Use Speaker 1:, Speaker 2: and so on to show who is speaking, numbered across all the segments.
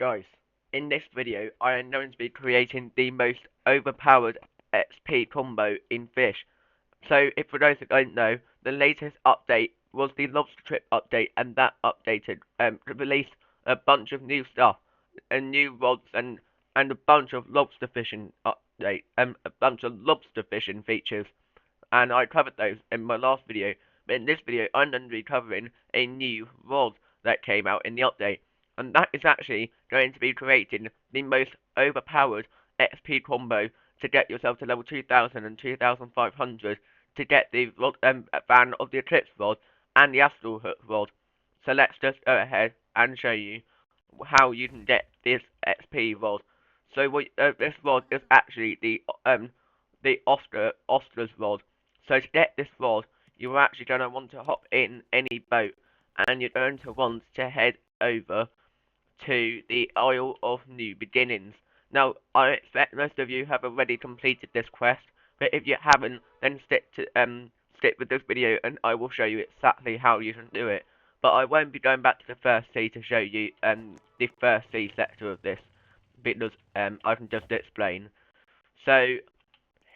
Speaker 1: Guys, in this video I am going to be creating the most overpowered XP combo in Fish. So if for those that don't know, the latest update was the lobster trip update, and that updated released a bunch of new stuff and new rods and a bunch of lobster fishing update a bunch of lobster fishing features, and I covered those in my last video. But in this video, I'm going to be covering a new rod that came out in the update, and that is actually going to be creating the most overpowered XP combo to get yourself to level 2000 and 2500 to get the rod, ban of the Eclipse rod and the Astral Hook rod. So let's just go ahead and show you how you can get this XP rod. So this rod is actually the Oscar's rod. So to get this rod, you're actually going to want to hop in any boat, and you're going to want to head over to the Isle of New Beginnings. Now, I expect most of you have already completed this quest, but if you haven't, then stick with this video, and I will show you exactly how you can do it. But I won't be going back to the first sea to show you the first sea sector of this, because I can just explain. So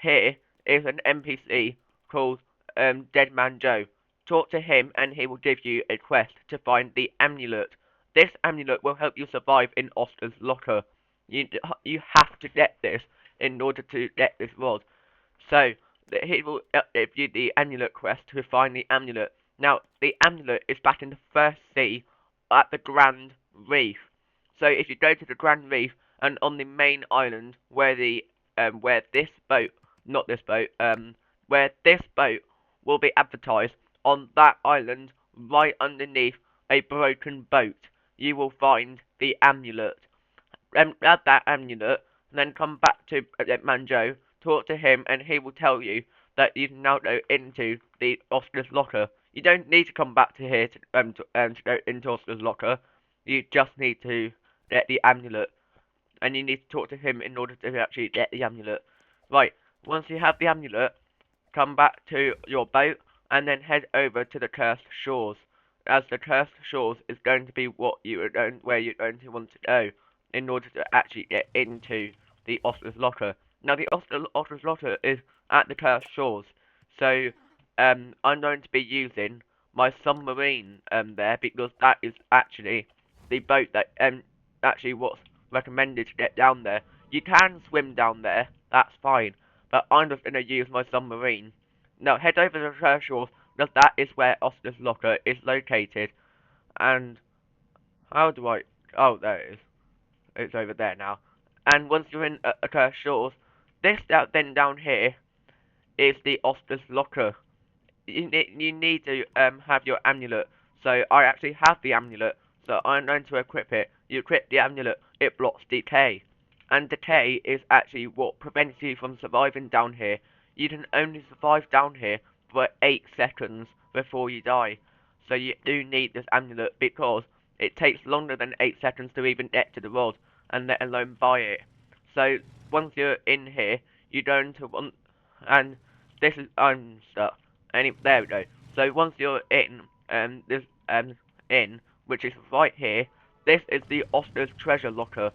Speaker 1: here is an NPC called Dead Man Joe. Talk to him and he will give you a quest to find the amulet. This amulet will help you survive in Oscar's locker. You have to get this in order to get this rod. So he will give you the amulet quest to find the amulet. Now the amulet is back in the first sea at the Grand Reef. So if you go to the Grand Reef and on the main island where this boat, not this boat, where this boat will be advertised, on that island, right underneath a broken boat, you will find the amulet. Grab that amulet, and then come back to Manjo, talk to him, and he will tell you that you can now go into the Oscar's locker. You don't need to come back to here to go into Oscar's locker. You just need to get the amulet, and you need to talk to him in order to actually get the amulet. Right, once you have the amulet, come back to your boat, and then head over to the Cursed Shores, as the Cursed Shores is going to be where you're going to want to go in order to actually get into the Oscar's Locker. Now, the Oscar's Locker is at the Cursed Shores, so I'm going to be using my submarine there, because that is actually the boat that actually what's recommended to get down there. You can swim down there, that's fine, but I'm just going to use my submarine. Now, head over to the shores, because that is where Oscar's locker is located. And how do I... Oh, there it is. It's over there now. And once you're in shores, this then down here is the Oscar's locker. You need to have your amulet. So I actually have the amulet, so I'm going to equip it. You equip the amulet, it blocks decay. And decay is actually what prevents you from surviving down here. You can only survive down here for 8 seconds before you die. So you do need this amulet, because it takes longer than 8 seconds to even get to the rod, and let alone buy it. So once you're in here, you're going to want... And this is... I'm stuck. There we go. So once you're in, which is right here, this is the Oscar's treasure locker,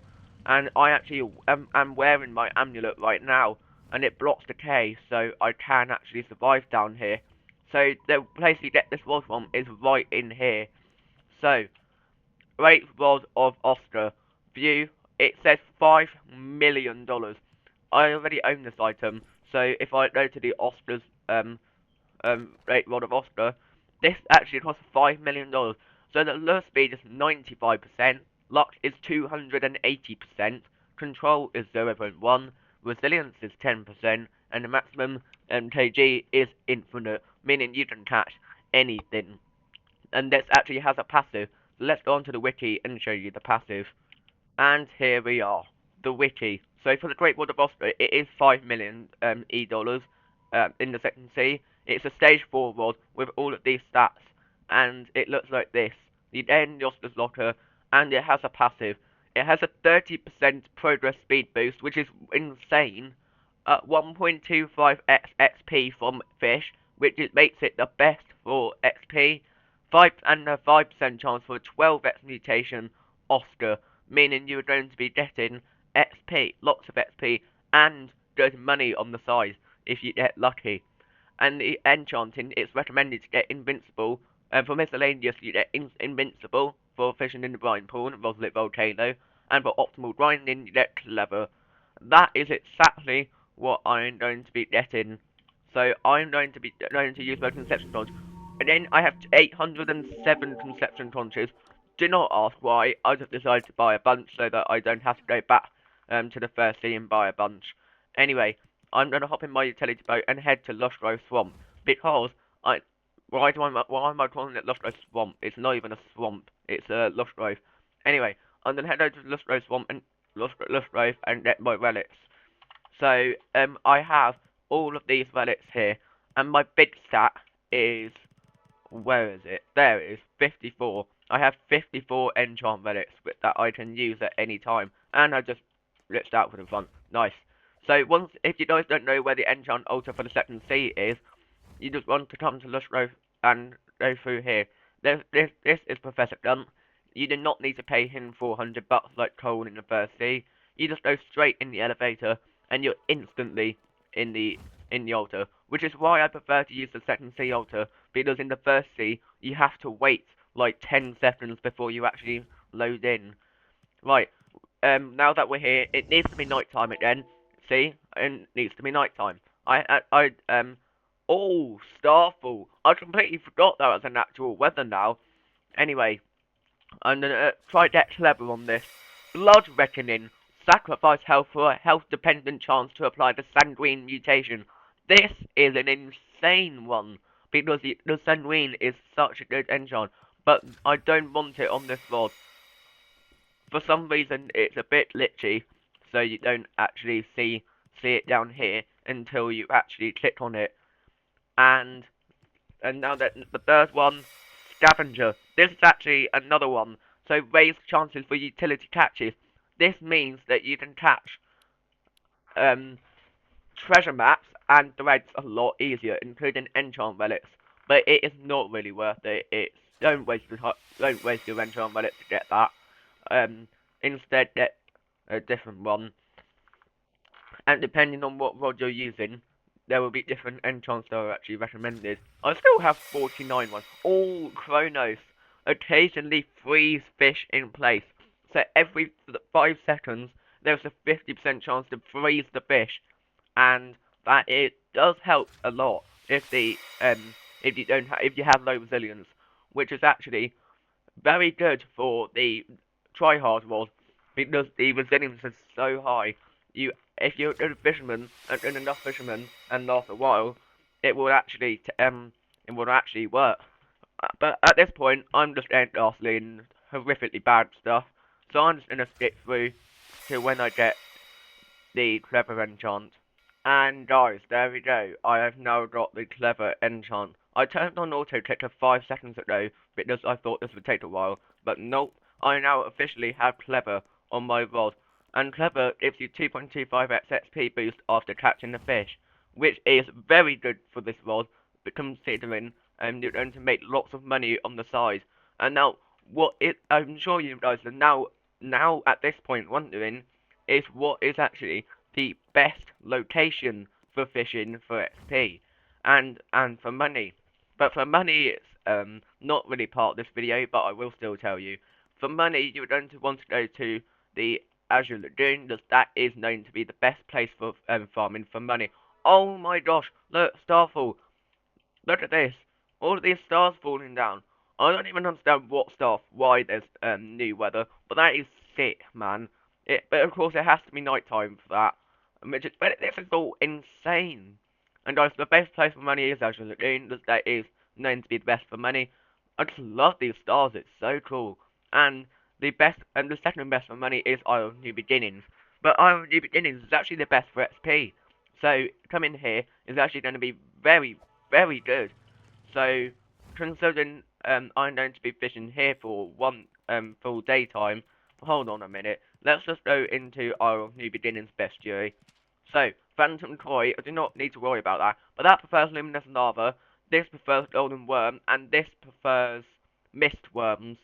Speaker 1: and I actually am wearing my amulet right now, and it blocks decay, so I can actually survive down here. So the place you get this rod from is right in here. So, Great Rod of Oscar. View, it says $5 million. I already own this item, so if I go to the Oscar's Great Rod of Oscar, this actually costs $5 million. So the lure speed is 95%, luck is 280%, control is 0.1, resilience is 10%, and the maximum kg is infinite, meaning you can catch anything. And this actually has a passive. So let's go on to the wiki and show you the passive. And here we are, the wiki. So for the Great Wall of Oscar, it is 5 million dollars in the second sea. It's a stage 4 rod with all of these stats, and it looks like this. The end Oscar's locker, and it has a passive. It has a 30% progress speed boost, which is insane. 1.25x XP from Fish, which makes it the best for XP. 5% chance for a 12x mutation Oscar, meaning you are going to be getting XP, lots of XP, and good money on the side if you get lucky. And the enchanting, it's recommended to get invincible. And for miscellaneous, you get invincible for fishing in the brine pool and Roslet volcano, and for optimal grinding, you get clever. That is exactly what I'm going to be getting. So I'm going to use my conception torch. Again, I have 807 conception torches. Do not ask why. I just decided to buy a bunch so that I don't have to go back to the first sea and buy a bunch. Anyway, I'm going to hop in my utility boat and head to Lush Grove Swamp because I. Why am I calling it Lush Grove Swamp? It's not even a swamp. It's Lush Grove. Anyway, I'm going to head over to Lush Grove Swamp and Lush Grove and get my relics. So I have all of these relics here, and my big stat is, where is it? There it is, 54. I have 54 enchant relics that I can use at any time, and I just glitched out for the fun. Nice. So if you guys don't know where the enchant altar for the second sea is, you just want to come to Lush Grove and go through here. This is Professor Gunn. You do not need to pay him 400 bucks like Cole in the first sea. You just go straight in the elevator, and you're instantly in the altar, which is why I prefer to use the second sea altar, because in the first sea, you have to wait like 10 seconds before you actually load in. Right, now that we're here, it needs to be nighttime again. See? It needs to be nighttime. Oh, Starfall. I completely forgot that was an actual weather now. Anyway, I'm gonna try to get clever on this. Blood Reckoning. Sacrifice health for a health-dependent chance to apply the Sanguine mutation. This is an insane one, because the Sanguine is such a good enchant, but I don't want it on this rod. For some reason, it's a bit glitchy, so you don't actually see it down here until you actually click on it. And now that the third one, Scavenger. This is actually another one. So raise chances for utility catches. This means that you can catch um, treasure maps and threads a lot easier, including enchant relics. But it is not really worth it. Don't waste your enchant relics to get that. Um, Instead get a different one. And depending on what rod you're using, there will be different enchants that are actually recommended. I still have 49 ones. All Chronos. Occasionally freeze fish in place. So every 5 seconds, there's a 50% chance to freeze the fish. And that it does help a lot if you have low resilience, which is actually very good for the tryhard mod because the resilience is so high. If you're a good fisherman and enough fishermen and last a while, it will actually work. But at this point, I'm just endlessly in horrifically bad stuff, so I'm just gonna skip through to when I get the clever enchant. And guys, there we go. I have now got the clever enchant. I turned on auto clicker 5 seconds ago because I thought this would take a while, but nope. I now officially have clever on my rod, and clever gives you 2.25x XP boost after catching the fish, which is very good for this rod, but considering you're going to make lots of money on the side. And now, I'm sure you guys are now at this point wondering is what is actually the best location for fishing for XP and for money. But for money, it's not really part of this video, but I will still tell you. For money, you're going to want to go to the Azure Lagoon, because that is known to be the best place for farming for money. Oh my gosh, look, Starfall. Look at this. All of these stars falling down. I don't even understand why there's new weather, but that is sick, man. But of course it has to be nighttime for that. But this is all insane. And guys, the best place for money is Azure Lagoon, that is known to be the best for money. I just love these stars, it's so cool. And the second best for money is Isle of New Beginnings. But Isle of New Beginnings is actually the best for XP. So coming here is actually going to be very, very good. So considering I'm going to be fishing here for one full daytime, hold on a minute. Let's just go into our New Beginnings bestiary. So Phantom Koi, I do not need to worry about that. But that prefers Luminous Lava, this prefers Golden Worm, and this prefers Mist Worms.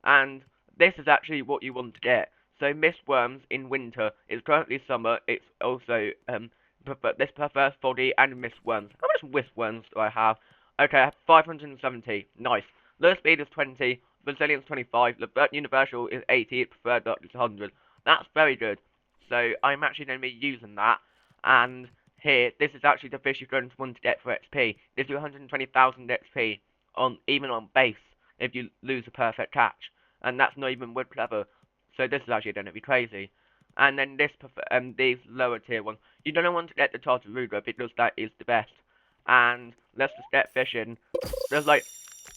Speaker 1: And this is actually what you want to get. So mist worms in winter. It's currently summer. It's also this prefers body and mist worms. How much mist worms do I have? Okay, I have 570. Nice. Low speed is 20. Resilience 25. The universal is 80. Preferred dot is 100. That's very good. So I'm actually going to be using that. And here, this is actually the fish you're going to want to get for XP. Gives you 120,000 XP on even on base if you lose a perfect catch, and that's not even wood clever. So this is actually going to be crazy. And then these lower tier ones, you don't want to get the Tartaruga because that is the best. And let's just get fishing. There's like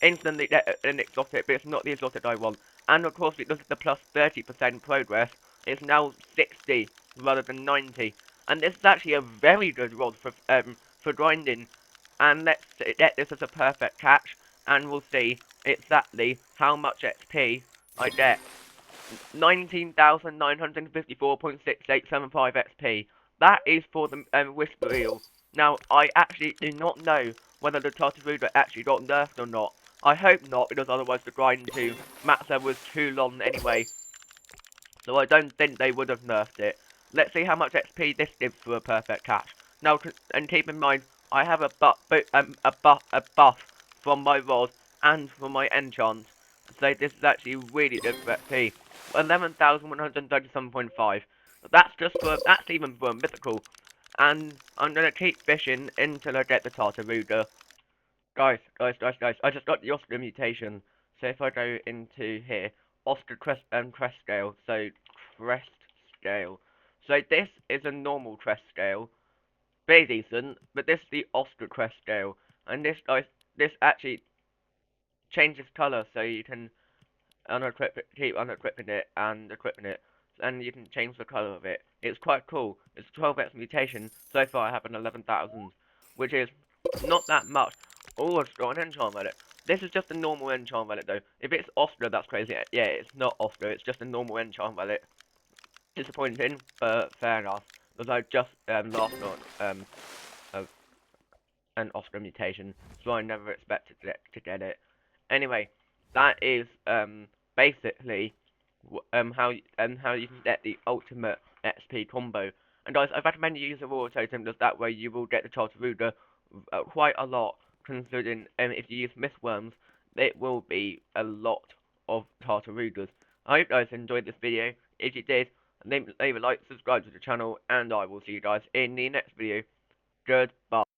Speaker 1: instantly get an exotic, but it's not the exotic I want. And of course, because of the plus 30% progress, it's now 60 rather than 90. And this is actually a very good rod for grinding. And let's get this as a perfect catch, and we'll see exactly how much XP I get. 19,954.6875 XP. That is for the Whisper Eel. Now, I actually do not know whether the Tartaruga actually got nerfed or not. I hope not, because otherwise the grind to max level was too long anyway. So I don't think they would have nerfed it. Let's see how much XP this gives for a perfect catch. Now, and keep in mind, I have a buff from my rod and from my enchant. So this is actually really good for XP. 11,137.5. That's even for a mythical. And I'm gonna keep fishing until I get the Tartaruga. Guys, I just got the Oscar mutation. So if I go into here, Oscar crest scale. So crest scale. So this is a normal crest scale. Very decent, but this is the Oscar crest scale. And this actually changes colour, so you can keep unequipping it and equipping it, and you can change the colour of it. It's quite cool. It's 12x mutation. So far I have an 11,000, which is not that much. Oh, it's got an enchant relic. This is just a normal enchant relic though. If it's Oscar, that's crazy. Yeah, it's not Oscar, it's just a normal enchant relic. Disappointing, but fair enough. Because I just lost on a an Oscar mutation, so I never expected to get it. Anyway, that is basically how you can get the ultimate XP combo. And guys, I've recommend you use the raw totem, because that way you will get the Tartaruga quite a lot. Considering if you use Mistworms, it will be a lot of Tartarugas. I hope you guys enjoyed this video. If you did, leave a like, subscribe to the channel, and I will see you guys in the next video. Goodbye.